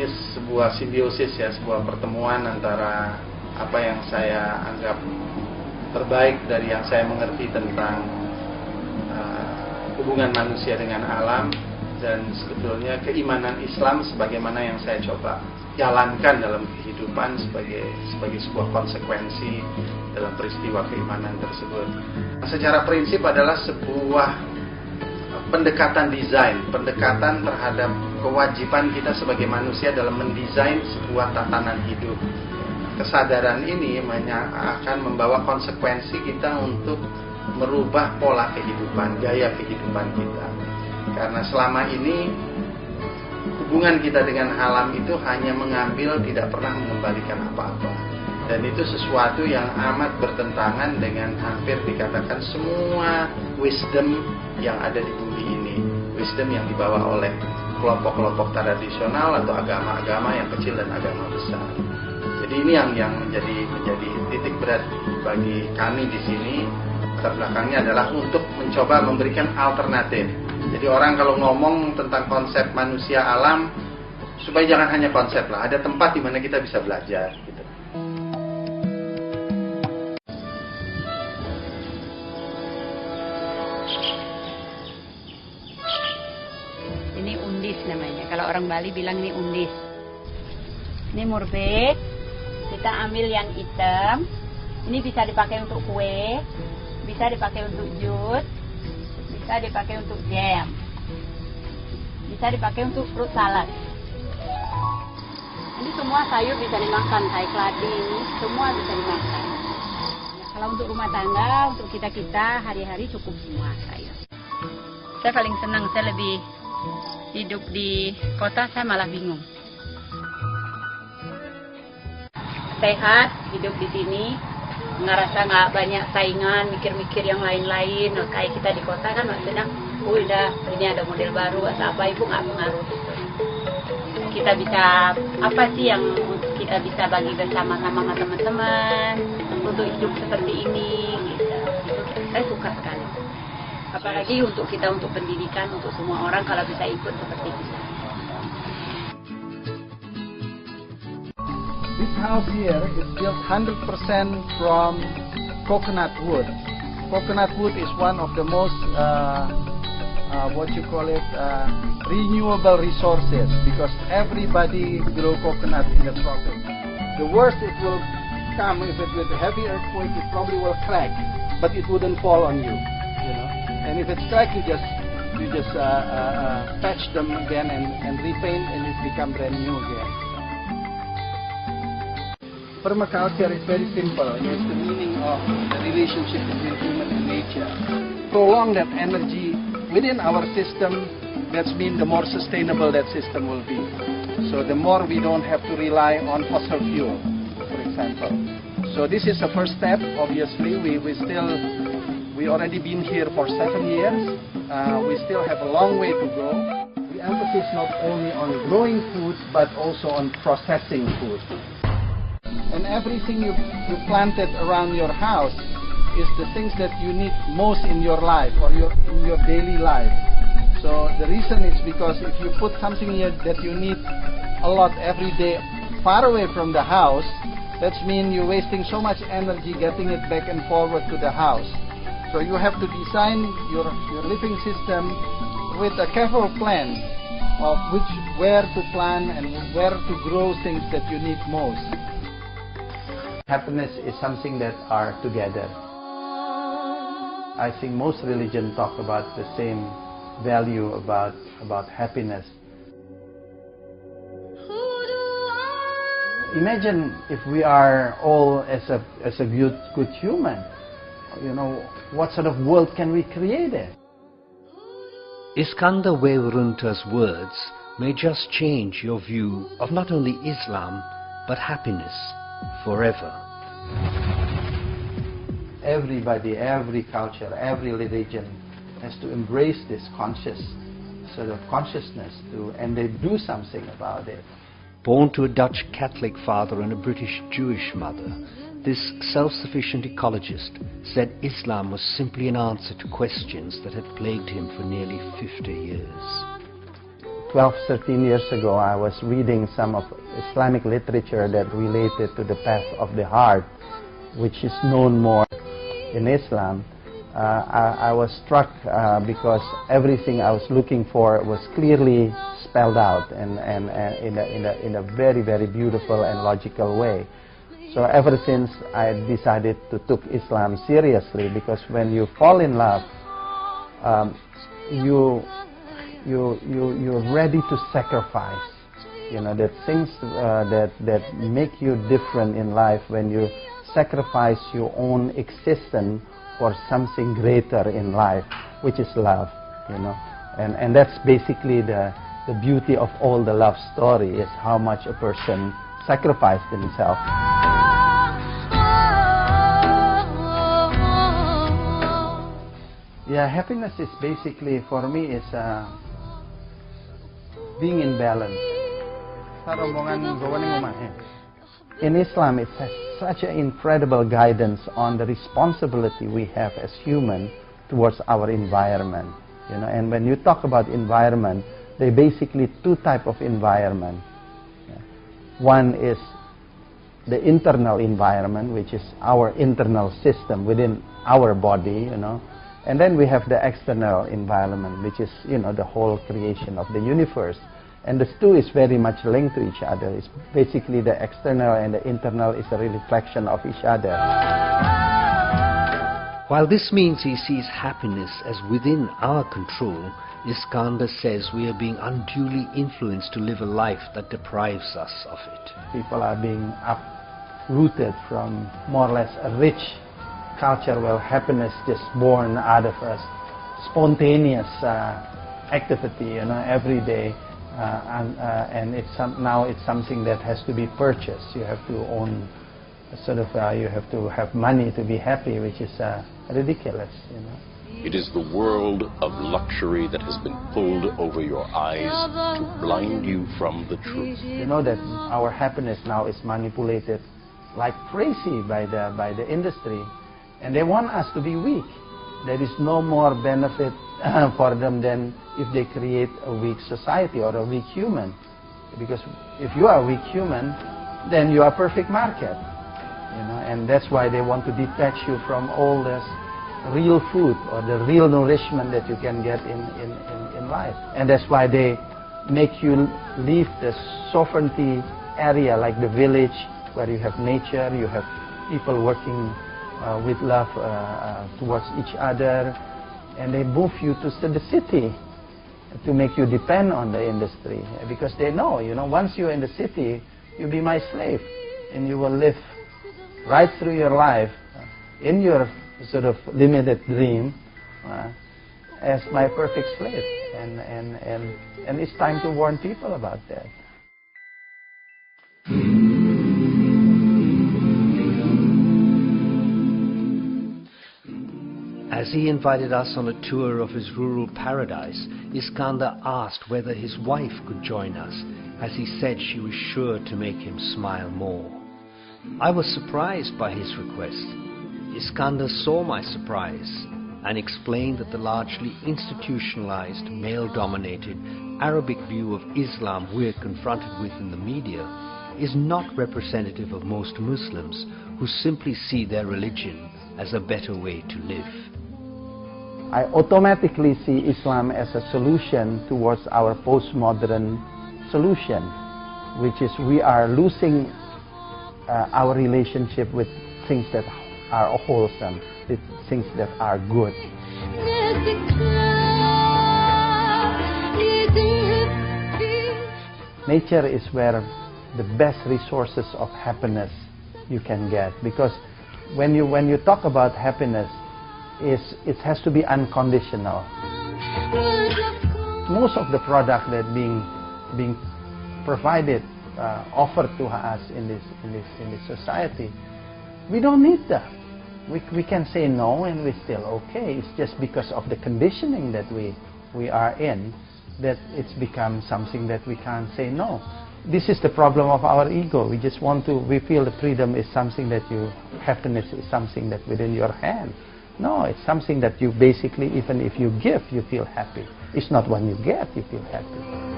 ini sebuah simbiosis ya, sebuah pertemuan antara apa yang saya anggap terbaik dari yang saya mengerti tentang hubungan manusia dengan alam, dan sebetulnya keimanan Islam sebagaimana yang saya coba jalankan dalam kehidupan sebagai sebuah konsekuensi dalam peristiwa keimanan tersebut. Secara prinsip adalah sebuah pendekatan desain, pendekatan terhadap kewajiban kita sebagai manusia dalam mendesain sebuah tatanan hidup. Kesadaran ini akan membawa konsekuensi kita untuk merubah pola kehidupan, gaya kehidupan kita. Karena selama ini hubungan kita dengan alam itu hanya mengambil, tidak pernah mengembalikan apa-apa. Dan itu sesuatu yang amat bertentangan dengan hampir dikatakan semua wisdom yang ada di bumi ini. Wisdom yang dibawa oleh kelompok-kelompok tradisional atau agama-agama yang kecil dan agama besar. Jadi ini yang menjadi titik berat bagi kami di sini. Terbelakangnya adalah untuk mencoba memberikan alternatif. Jadi orang kalau ngomong tentang konsep manusia alam, supaya jangan hanya konsep lah, ada tempat di mana kita bisa belajar. Gitu. Ini undis namanya. Kalau orang Bali bilang ini undis. Ini murbek. Kita ambil yang hitam. Ini bisa dipakai untuk kue, bisa dipakai untuk jus, bisa dipakai untuk jam, bisa dipakai untuk fruit salad. Ini semua sayur bisa dimakan, sayur keladi, semua bisa dimakan. Kalau untuk rumah tangga, untuk kita hari-hari cukup semua sayur. Saya paling senang, saya lebih hidup di kota, saya malah bingung. Sehat, hidup di sini, ngerasa nggak banyak saingan, mikir-mikir yang lain-lain. Nah, kayak kita di kota kan maksudnya, udah ini ada model baru atau apa, ibu nggak pengaruh. Kita bisa apa sih yang kita bisa bagi bersama-sama sama teman-teman untuk hidup seperti ini. Gitu. Saya suka sekali. Apalagi untuk kita, untuk pendidikan, untuk semua orang kalau bisa ikut seperti kita. This house here is built 100% from coconut wood. Coconut wood is one of the most, renewable resources, because everybody grow coconut in the tropics. The worst it will come if it with a heavy earthquake, it probably will crack, but it wouldn't fall on you, you know. And if it's cracked, you just patch them again and repaint, and it become brand new again. Permaculture is very simple. It is the meaning of the relationship between human and nature. Prolong that energy within our system. That means the more sustainable that system will be. So the more we don't have to rely on fossil fuel, for example. So this is the first step. Obviously, we already been here for 7 years. We still have a long way to go. We emphasize not only on growing food, but also on processing food. And everything you planted around your house is the things that you need most in your life or in your daily life. So the reason is because if you put something here that you need a lot every day far away from the house, that means you're wasting so much energy getting it back and forward to the house. So you have to design your living system with a careful plan of where to plant and where to grow things that you need most. Happiness is something that are together. I think most religions talk about the same value about happiness. Imagine if we are all as a good human, you know, what sort of world can we create there? Iskandar Weverunta's words may just change your view of not only Islam but happiness forever. Everybody, every culture, every religion has to embrace this consciousness, and they do something about it. Born to a Dutch Catholic father and a British Jewish mother, this self-sufficient ecologist said Islam was simply an answer to questions that had plagued him for nearly 50 years. 12, 13 years ago, I was reading some of Islamic literature that related to the path of the heart, which is known more in Islam. I was struck because everything I was looking for was clearly spelled out and in a very, very beautiful and logical way. So ever since, I decided to take Islam seriously, because when you fall in love, you're ready to sacrifice. You know, that things that make you different in life, when you sacrifice your own existence for something greater in life, which is love. You know, and that's basically the beauty of all the love story, is how much a person sacrificed himself. Yeah, happiness is basically, for me, is being in balance. In Islam, it has such an incredible guidance on the responsibility we have as human towards our environment. You know, and when you talk about environment, there are basically two types of environment. One is the internal environment, which is our internal system within our body, you know. And then we have the external environment, which is, you know, the whole creation of the universe. And the two is very much linked to each other. It's basically the external and the internal is a reflection of each other. While this means he sees happiness as within our control, Iskander says we are being unduly influenced to live a life that deprives us of it. People are being uprooted from more or less a rich culture where happiness just born out of a spontaneous activity, you know, every day, and now it's something that has to be purchased. You have to own, you have to have money to be happy, which is ridiculous, you know. It is the world of luxury that has been pulled over your eyes to blind you from the truth. You know that our happiness now is manipulated like crazy by the industry. And they want us to be weak. There is no more benefit for them than if they create a weak society or a weak human. Because if you are a weak human, then you are a perfect market. You know, and that's why they want to detach you from all this real food or the real nourishment that you can get in life. And that's why they make you leave the sovereignty area, like the village, where you have nature, you have people working with love towards each other, and they move you to the city to make you depend on the industry, because they know, you know, once you're in the city, you'll be my slave, and you will live right through your life in your sort of limited dream as my perfect slave, and it's time to warn people about that. As he invited us on a tour of his rural paradise, Iskander asked whether his wife could join us, as he said she was sure to make him smile more. I was surprised by his request. Iskander saw my surprise and explained that the largely institutionalized, male-dominated Arabic view of Islam we're confronted with in the media is not representative of most Muslims, who simply see their religion as a better way to live. I automatically see Islam as a solution towards our postmodern solution, which is we are losing our relationship with things that are wholesome, with things that are good. Nature is where the best resources of happiness you can get, because when you talk about happiness, it has to be unconditional. Most of the product that being provided, offered to us in this society, we don't need that. We can say no and we're still okay. It's just because of the conditioning that we are in that it's become something that we can't say no. This is the problem of our ego. We feel the freedom is something that happiness is something that within your hand. No, it's something that you basically, even if you give, you feel happy. It's not when you get, you feel happy.